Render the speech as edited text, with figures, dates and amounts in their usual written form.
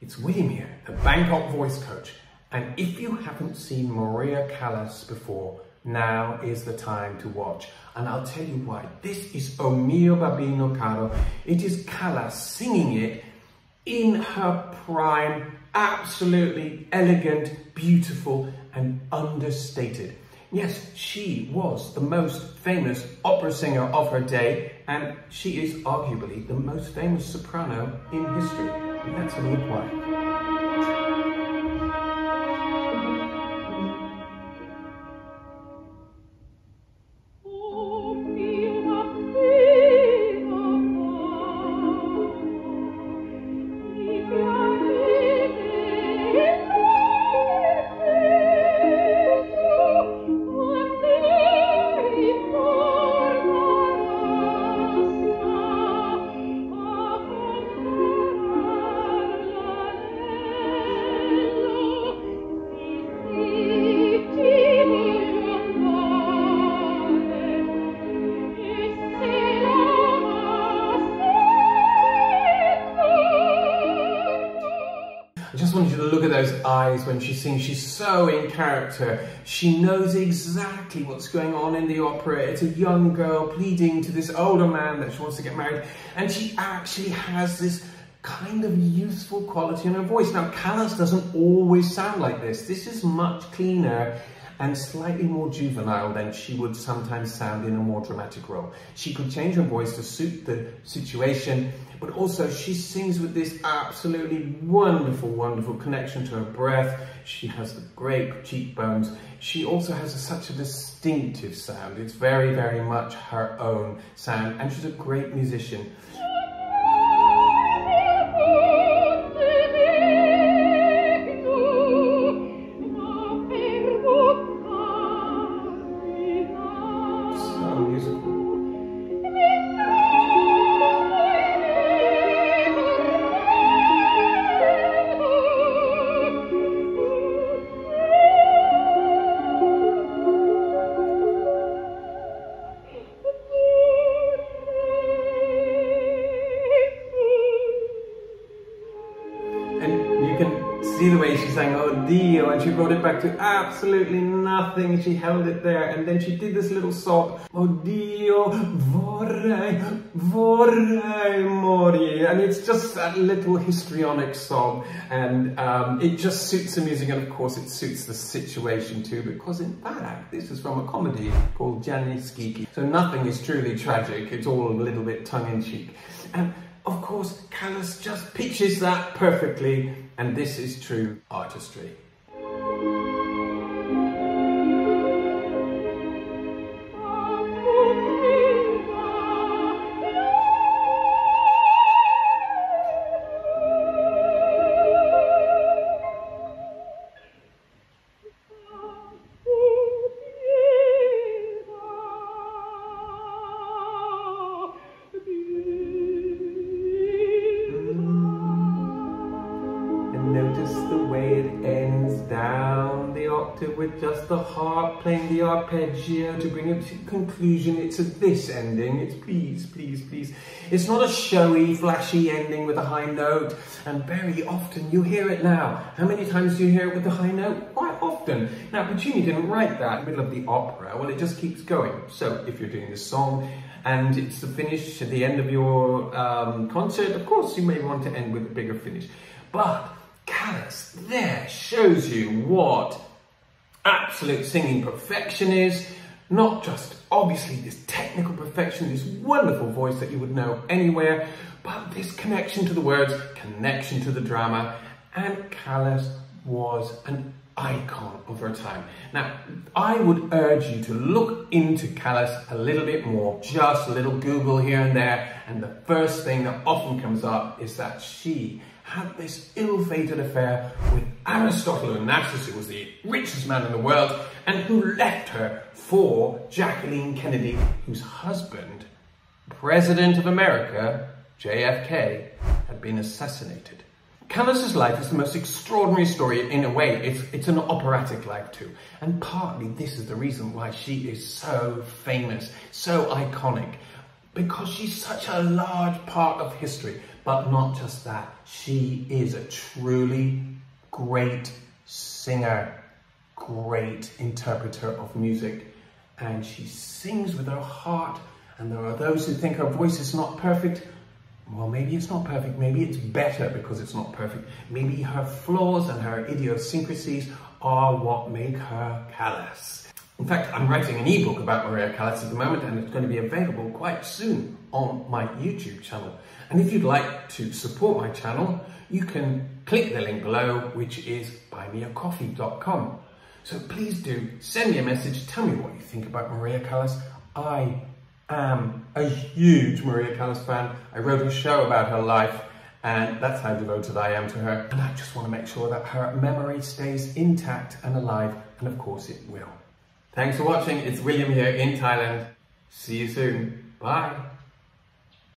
It's William here, the Bangkok voice coach. And if you haven't seen Maria Callas before, now is the time to watch. And I'll tell you why. This is Mio Babbino Caro. It is Callas singing it in her prime, absolutely elegant, beautiful, and understated. Yes, she was the most famous opera singer of her day, and she is arguably the most famous soprano in history. And let's have a look why. I just want you to look at those eyes when she sings. She's so in character. She knows exactly what's going on in the opera. It's a young girl pleading to this older man that she wants to get married. And she actually has this kind of youthful quality in her voice. Now, Callas doesn't always sound like this. This is much cleaner and slightly more juvenile than she would sometimes sound in a more dramatic role. She could change her voice to suit the situation, but also she sings with this absolutely wonderful, wonderful connection to her breath. She has the great cheekbones. She also has such a distinctive sound. It's very, very much her own sound, and she's a great musician. You can see the way she sang "Oh Dio," and she brought it back to absolutely nothing. She held it there, and then she did this little sob, "Oh Dio, vorrei morire," and it's just that little histrionic sob, and it just suits the music, and of course it suits the situation too, because in fact this is from a comedy called Gianni Schicchi, so nothing is truly tragic. It's all a little bit tongue-in-cheek, and of course, Callas just pitches that perfectly, and this is true artistry. Notice the way it ends down the octave with just the harp playing the arpeggio to bring it to conclusion. It's at this ending. It's please, please, please. It's not a showy, flashy ending with a high note, and very often you hear it now. How many times do you hear it with a high note? Quite often. Now, Puccini didn't write that in the middle of the opera. Well, it just keeps going. So if you're doing this song and it's the finish at the end of your concert, of course you may want to end with a bigger finish. But Callas there shows you what absolute singing perfection is. Not just obviously this technical perfection, this wonderful voice that you would know anywhere, but this connection to the words, connection to the drama. And Callas was an icon of her time. Now, I would urge you to look into Callas a little bit more, just a little Google here and there, and the first thing that often comes up is that she had this ill-fated affair with Aristotle Onassis, who was the richest man in the world, and who left her for Jacqueline Kennedy, whose husband, President of America, JFK, had been assassinated. Callas's life is the most extraordinary story in a way. It's an operatic life too. And partly this is the reason why she is so famous, so iconic, because she's such a large part of history. But not just that, she is a truly great singer, great interpreter of music, and she sings with her heart. And there are those who think her voice is not perfect. Well, maybe it's not perfect, maybe it's better because it's not perfect. Maybe her flaws and her idiosyncrasies are what make her Callas. In fact, I'm writing an ebook about Maria Callas at the moment, and it's going to be available quite soon on my YouTube channel. And if you'd like to support my channel, you can click the link below, which is buymeacoffee.com. So please do send me a message, tell me what you think about Maria Callas. I am a huge Maria Callas fan. I wrote a show about her life, and that's how devoted I am to her. And I just want to make sure that her memory stays intact and alive, and of course it will. Thanks for watching. It's William here in Thailand. See you soon. Bye.